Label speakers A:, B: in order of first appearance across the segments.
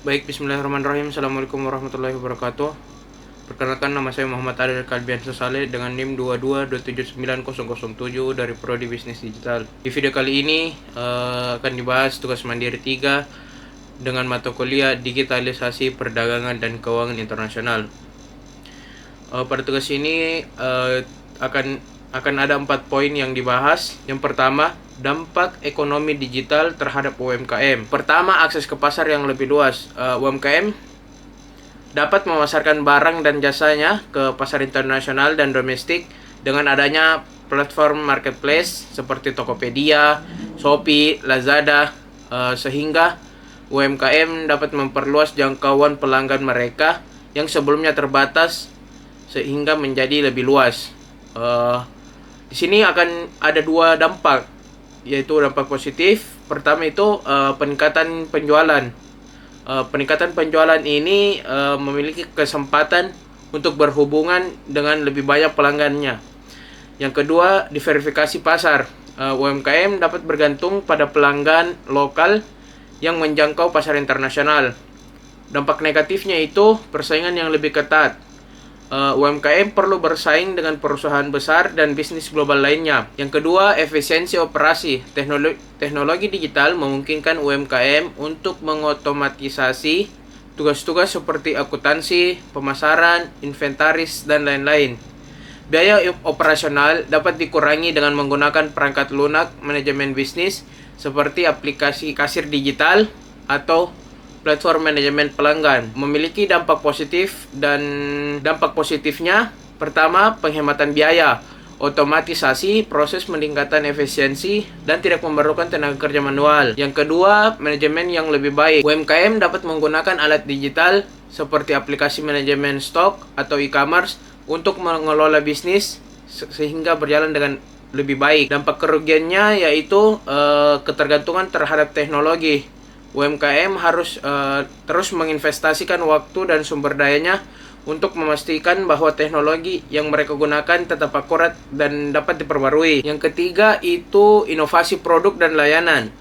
A: Baik, bismillahirrahmanirrahim. Assalamualaikum warahmatullahi wabarakatuh. Perkenalkan, nama saya Muhammad Adil Kalbiansa Saleh dengan NIM 22279007 dari Prodi Bisnis Digital. Di video kali ini akan dibahas tugas mandiri 3 dengan mata kuliah Digitalisasi Perdagangan dan Keuangan Internasional. Pada tugas ini akan ada 4 poin yang dibahas. Yang pertama, dampak ekonomi digital terhadap UMKM. Pertama, akses ke pasar yang lebih luas. UMKM dapat memasarkan barang dan jasanya ke pasar internasional dan domestik dengan adanya platform marketplace seperti Tokopedia, Shopee, Lazada, sehingga UMKM dapat memperluas jangkauan pelanggan mereka yang sebelumnya terbatas sehingga menjadi lebih luas. Di sini akan ada 2 dampak, yaitu dampak positif. Pertama itu peningkatan penjualan. Peningkatan penjualan ini memiliki kesempatan untuk berhubungan dengan lebih banyak pelanggannya. Yang kedua, diverifikasi pasar. UMKM dapat bergantung pada pelanggan lokal yang menjangkau pasar internasional. Dampak negatifnya itu persaingan yang lebih ketat. UMKM perlu bersaing dengan perusahaan besar dan bisnis global lainnya. Yang kedua, efisiensi operasi. Teknologi digital memungkinkan UMKM untuk mengotomatisasi tugas-tugas seperti akuntansi, pemasaran, inventaris, dan lain-lain. Biaya operasional dapat dikurangi dengan menggunakan perangkat lunak manajemen bisnis seperti aplikasi kasir digital atau platform manajemen pelanggan. Memiliki dampak positif, dan dampak positifnya pertama, penghematan biaya, otomatisasi proses, meningkatkan efisiensi dan tidak memerlukan tenaga kerja manual. Yang kedua, manajemen yang lebih baik. UMKM dapat menggunakan alat digital seperti aplikasi manajemen stok atau e-commerce untuk mengelola bisnis sehingga berjalan dengan lebih baik. Dampak kerugiannya yaitu ketergantungan terhadap teknologi. UMKM harus terus menginvestasikan waktu dan sumber dayanya untuk memastikan bahwa teknologi yang mereka gunakan tetap akurat dan dapat diperbarui. Yang ketiga itu inovasi produk dan layanan.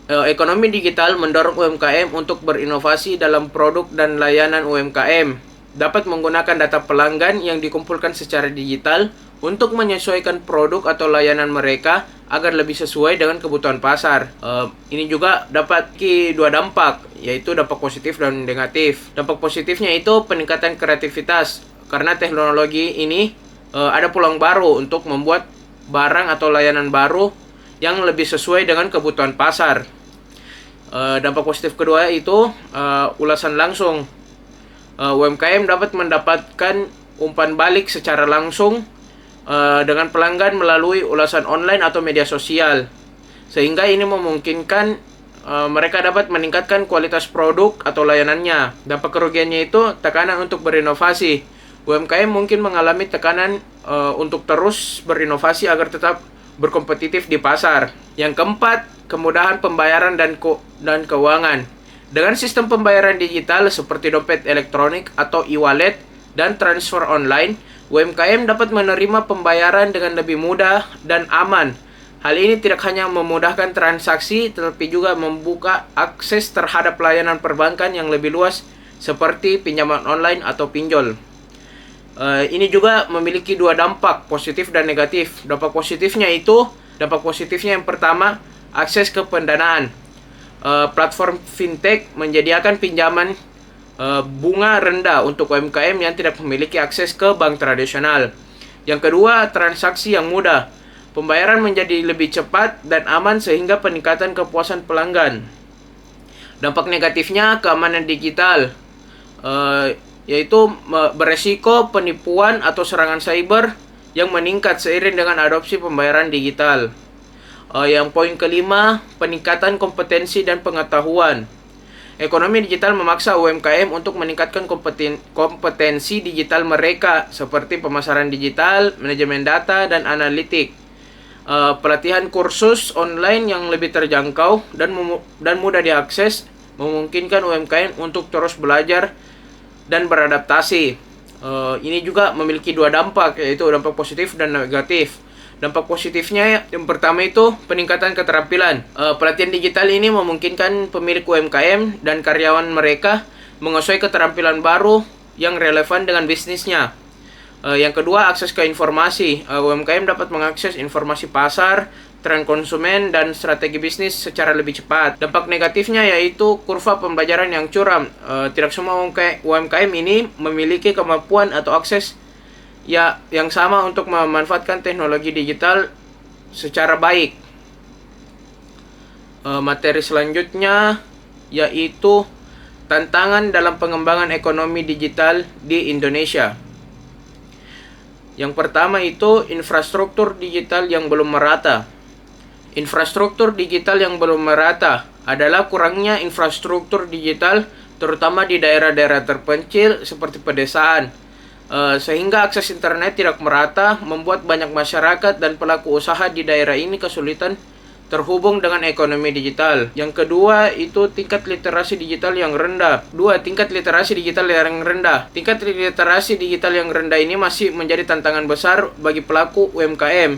A: Ekonomi digital mendorong UMKM untuk berinovasi dalam produk dan layanan. UMKM dapat menggunakan data pelanggan yang dikumpulkan secara digital untuk menyesuaikan produk atau layanan mereka agar lebih sesuai dengan kebutuhan pasar. Ini juga dapat 2 dampak, yaitu dampak positif dan negatif. Dampak positifnya itu peningkatan kreativitas, karena teknologi ini ada peluang baru untuk membuat barang atau layanan baru yang lebih sesuai dengan kebutuhan pasar. Dampak positif kedua itu ulasan langsung. UMKM dapat mendapatkan umpan balik secara langsung dengan pelanggan melalui ulasan online atau media sosial, sehingga ini memungkinkan mereka dapat meningkatkan kualitas produk atau layanannya. Dampak kerugiannya itu tekanan untuk berinovasi. UMKM mungkin mengalami tekanan untuk terus berinovasi agar tetap berkompetitif di pasar. Yang keempat, kemudahan pembayaran dan keuangan. Dengan sistem pembayaran digital seperti dompet elektronik atau e-wallet dan transfer online, UMKM dapat menerima pembayaran dengan lebih mudah dan aman. Hal ini tidak hanya memudahkan transaksi, tetapi juga membuka akses terhadap layanan perbankan yang lebih luas seperti pinjaman online atau pinjol. Ini juga memiliki 2 dampak, positif dan negatif. Dampak positifnya yang pertama, akses ke pendanaan. Platform fintech menyediakan pinjaman bunga rendah untuk UMKM yang tidak memiliki akses ke bank tradisional. Yang kedua, transaksi yang mudah. Pembayaran menjadi lebih cepat dan aman sehingga peningkatan kepuasan pelanggan. Dampak negatifnya keamanan digital, yaitu beresiko penipuan atau serangan cyber yang meningkat seiring dengan adopsi pembayaran digital. Yang poin kelima, peningkatan kompetensi dan pengetahuan. Ekonomi digital memaksa UMKM untuk meningkatkan kompetensi digital mereka seperti pemasaran digital, manajemen data, dan analitik. Pelatihan kursus online yang lebih terjangkau dan mudah diakses memungkinkan UMKM untuk terus belajar dan beradaptasi. Ini juga memiliki 2 dampak, yaitu dampak positif dan negatif. Dampak positifnya yang pertama itu peningkatan keterampilan. Pelatihan digital ini memungkinkan pemilik UMKM dan karyawan mereka menguasai keterampilan baru yang relevan dengan bisnisnya. Yang kedua, akses ke informasi. UMKM dapat mengakses informasi pasar, tren konsumen, dan strategi bisnis secara lebih cepat. Dampak negatifnya yaitu kurva pembelajaran yang curam. Tidak semua UMKM ini memiliki kemampuan atau akses yang sama untuk memanfaatkan teknologi digital secara baik. Materi selanjutnya yaitu tantangan dalam pengembangan ekonomi digital di Indonesia. Yang pertama itu infrastruktur digital yang belum merata. Infrastruktur digital yang belum merata adalah kurangnya infrastruktur digital terutama di daerah-daerah terpencil seperti pedesaan. Sehingga akses internet tidak merata, membuat banyak masyarakat dan pelaku usaha di daerah ini kesulitan terhubung dengan ekonomi digital. Yang kedua itu tingkat literasi digital yang rendah. Tingkat literasi digital yang rendah. Tingkat literasi digital yang rendah ini masih menjadi tantangan besar bagi pelaku UMKM.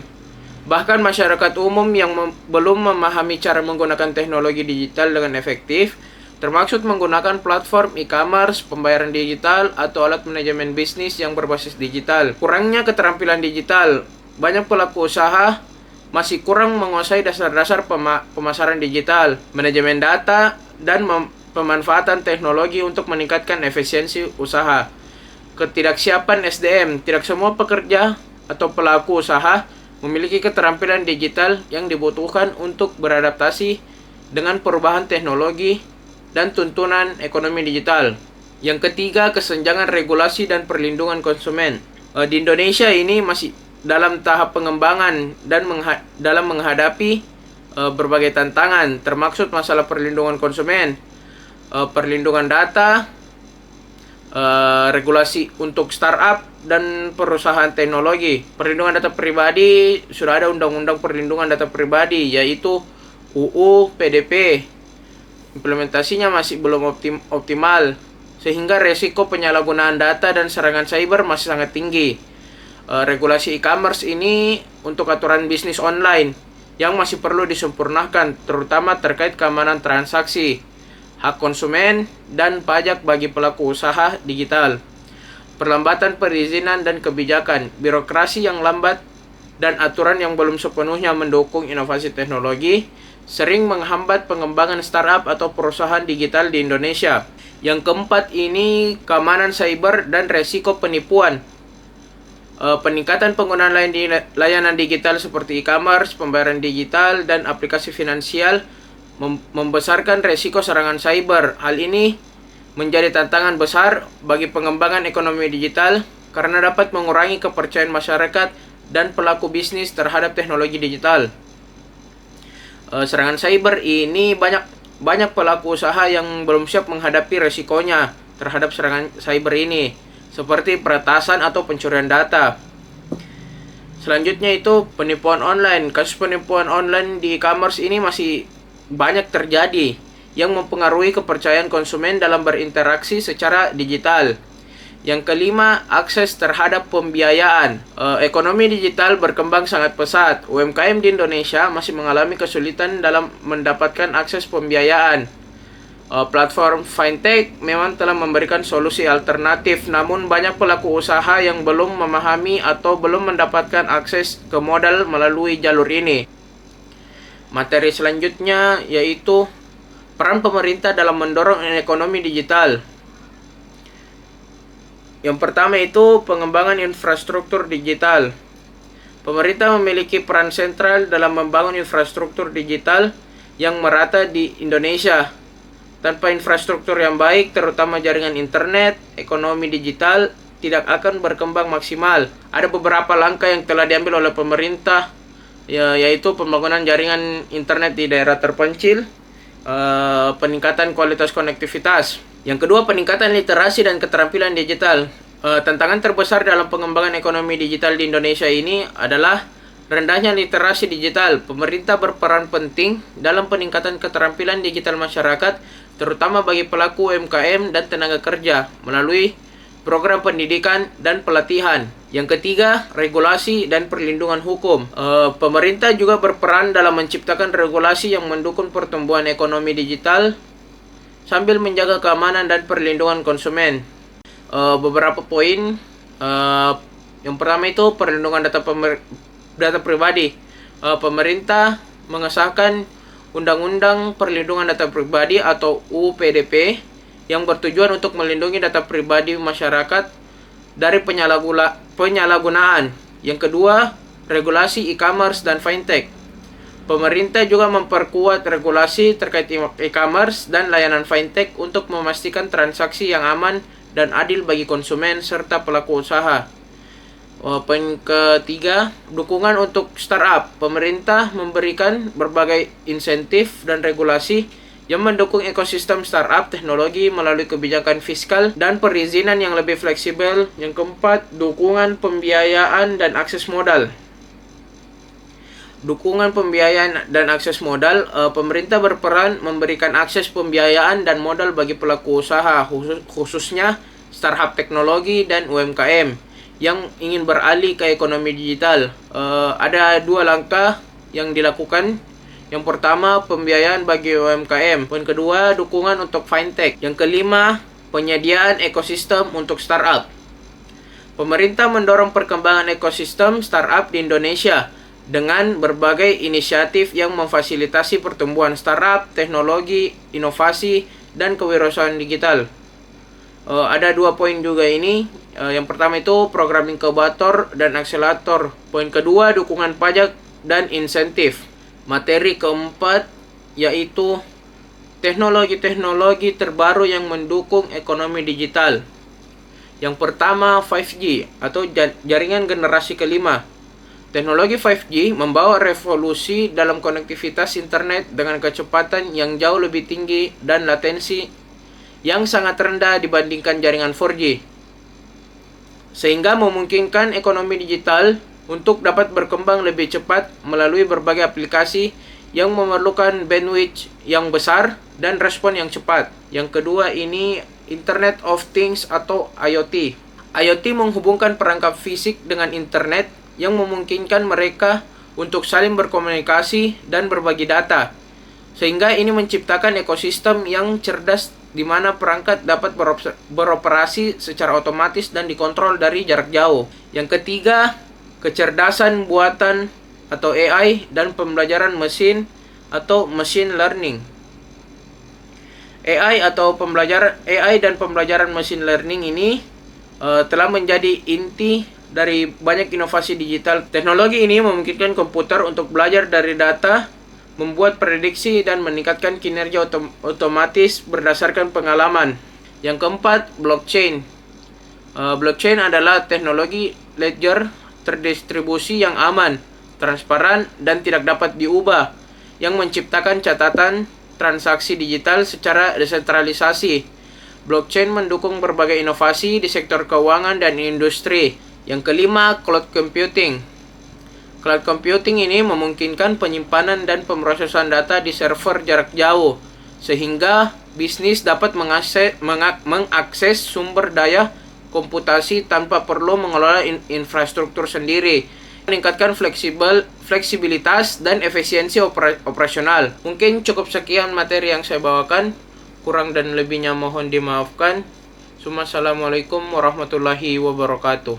A: Bahkan masyarakat umum yang belum memahami cara menggunakan teknologi digital dengan efektif, termaksud menggunakan platform e-commerce, pembayaran digital, atau alat manajemen bisnis yang berbasis digital. Kurangnya keterampilan digital. Banyak pelaku usaha masih kurang menguasai dasar-dasar pemasaran digital, manajemen data, dan pemanfaatan teknologi untuk meningkatkan efisiensi usaha. Ketidaksiapan SDM. Tidak semua pekerja atau pelaku usaha memiliki keterampilan digital yang dibutuhkan untuk beradaptasi dengan perubahan teknologi dan tuntunan ekonomi digital. Yang ketiga, kesenjangan regulasi dan perlindungan konsumen. Di Indonesia ini masih dalam tahap pengembangan dan dalam menghadapi berbagai tantangan, termaksud masalah perlindungan konsumen, perlindungan data, regulasi untuk startup dan perusahaan teknologi. Perlindungan data pribadi, sudah ada undang-undang perlindungan data pribadi yaitu UU PDP. Implementasinya masih belum optimal, sehingga resiko penyalahgunaan data dan serangan cyber masih sangat tinggi. Regulasi e-commerce ini untuk aturan bisnis online yang masih perlu disempurnakan, terutama terkait keamanan transaksi, hak konsumen, dan pajak bagi pelaku usaha digital. Perlambatan perizinan dan kebijakan, birokrasi yang lambat, dan aturan yang belum sepenuhnya mendukung inovasi teknologi sering menghambat pengembangan startup atau perusahaan digital di Indonesia. Yang keempat ini keamanan cyber dan resiko penipuan. Peningkatan penggunaan layanan digital seperti e-commerce, pembayaran digital, dan aplikasi finansial membesarkan resiko serangan cyber. Hal ini menjadi tantangan besar bagi pengembangan ekonomi digital karena dapat mengurangi kepercayaan masyarakat dan pelaku bisnis terhadap teknologi digital. Serangan cyber ini banyak pelaku usaha yang belum siap menghadapi resikonya terhadap serangan cyber ini, seperti peretasan atau pencurian data. Selanjutnya itu penipuan online. Kasus penipuan online di e-commerce ini masih banyak terjadi yang mempengaruhi kepercayaan konsumen dalam berinteraksi secara digital. Yang kelima, akses terhadap pembiayaan. Ekonomi digital berkembang sangat pesat. UMKM di Indonesia masih mengalami kesulitan dalam mendapatkan akses pembiayaan. Platform fintech memang telah memberikan solusi alternatif, namun banyak pelaku usaha yang belum memahami atau belum mendapatkan akses ke modal melalui jalur ini. Materi selanjutnya yaitu peran pemerintah dalam mendorong ekonomi digital. Yang pertama itu pengembangan infrastruktur digital. Pemerintah memiliki peran sentral dalam membangun infrastruktur digital yang merata di Indonesia. Tanpa infrastruktur yang baik, terutama jaringan internet, ekonomi digital tidak akan berkembang maksimal. Ada beberapa langkah yang telah diambil oleh pemerintah, yaitu pembangunan jaringan internet di daerah terpencil, peningkatan kualitas konektivitas. Yang kedua, peningkatan literasi dan keterampilan digital. Tantangan terbesar dalam pengembangan ekonomi digital di Indonesia ini adalah rendahnya literasi digital. Pemerintah berperan penting dalam peningkatan keterampilan digital masyarakat, terutama bagi pelaku UMKM dan tenaga kerja, melalui program pendidikan dan pelatihan. Yang ketiga, regulasi dan perlindungan hukum. Pemerintah juga berperan dalam menciptakan regulasi yang mendukung pertumbuhan ekonomi digital sambil menjaga keamanan dan perlindungan konsumen. Beberapa poin. Yang pertama itu perlindungan data pribadi. Pemerintah mengesahkan Undang-Undang Perlindungan Data Pribadi atau UU-PDP yang bertujuan untuk melindungi data pribadi masyarakat dari penyalahgunaan. Yang kedua, regulasi e-commerce dan fintech. Pemerintah juga memperkuat regulasi terkait e-commerce dan layanan fintech untuk memastikan transaksi yang aman dan adil bagi konsumen serta pelaku usaha. Poin ketiga, dukungan untuk startup. Pemerintah memberikan berbagai insentif dan regulasi yang mendukung ekosistem startup teknologi melalui kebijakan fiskal dan perizinan yang lebih fleksibel. Yang keempat, dukungan pembiayaan dan akses modal. Dukungan pembiayaan dan akses modal, pemerintah berperan memberikan akses pembiayaan dan modal bagi pelaku usaha, khususnya startup teknologi dan UMKM yang ingin beralih ke ekonomi digital. Ada dua langkah yang dilakukan. Yang pertama, pembiayaan bagi UMKM. Poin kedua, dukungan untuk fintech. Yang kelima, penyediaan ekosistem untuk startup. Pemerintah mendorong perkembangan ekosistem startup di Indonesia dengan berbagai inisiatif yang memfasilitasi pertumbuhan startup, teknologi, inovasi, dan kewirausahaan digital. Ada dua poin juga ini. Yang pertama itu program inkubator dan akselerator. Poin kedua, dukungan pajak dan insentif. Materi keempat yaitu teknologi-teknologi terbaru yang mendukung ekonomi digital. Yang pertama, 5G atau jaringan generasi kelima. Teknologi 5G membawa revolusi dalam konektivitas internet dengan kecepatan yang jauh lebih tinggi dan latensi yang sangat rendah dibandingkan jaringan 4G. Sehingga memungkinkan ekonomi digital untuk dapat berkembang lebih cepat melalui berbagai aplikasi yang memerlukan bandwidth yang besar dan respon yang cepat. Yang kedua ini Internet of Things atau IoT. IoT menghubungkan perangkat fisik dengan internet yang memungkinkan mereka untuk saling berkomunikasi dan berbagi data. Sehingga ini menciptakan ekosistem yang cerdas di mana perangkat dapat beroperasi secara otomatis dan dikontrol dari jarak jauh. Yang ketiga, kecerdasan buatan atau AI dan pembelajaran mesin atau machine learning. AI dan pembelajaran machine learning ini telah menjadi inti dari banyak inovasi digital. Teknologi ini memungkinkan komputer untuk belajar dari data, membuat prediksi dan meningkatkan kinerja otomatis berdasarkan pengalaman. Yang keempat, blockchain. Blockchain adalah teknologi ledger terdistribusi yang aman, transparan, dan tidak dapat diubah, yang menciptakan catatan transaksi digital secara desentralisasi. Blockchain mendukung berbagai inovasi di sektor keuangan dan industri. Yang kelima, cloud computing. Cloud computing ini memungkinkan penyimpanan dan pemrosesan data di server jarak jauh, sehingga bisnis dapat mengakses sumber daya komputasi tanpa perlu mengelola infrastruktur sendiri, meningkatkan fleksibilitas dan efisiensi operasional. Mungkin cukup sekian materi yang saya bawakan, kurang dan lebihnya mohon dimaafkan. Assalamualaikum warahmatullahi wabarakatuh.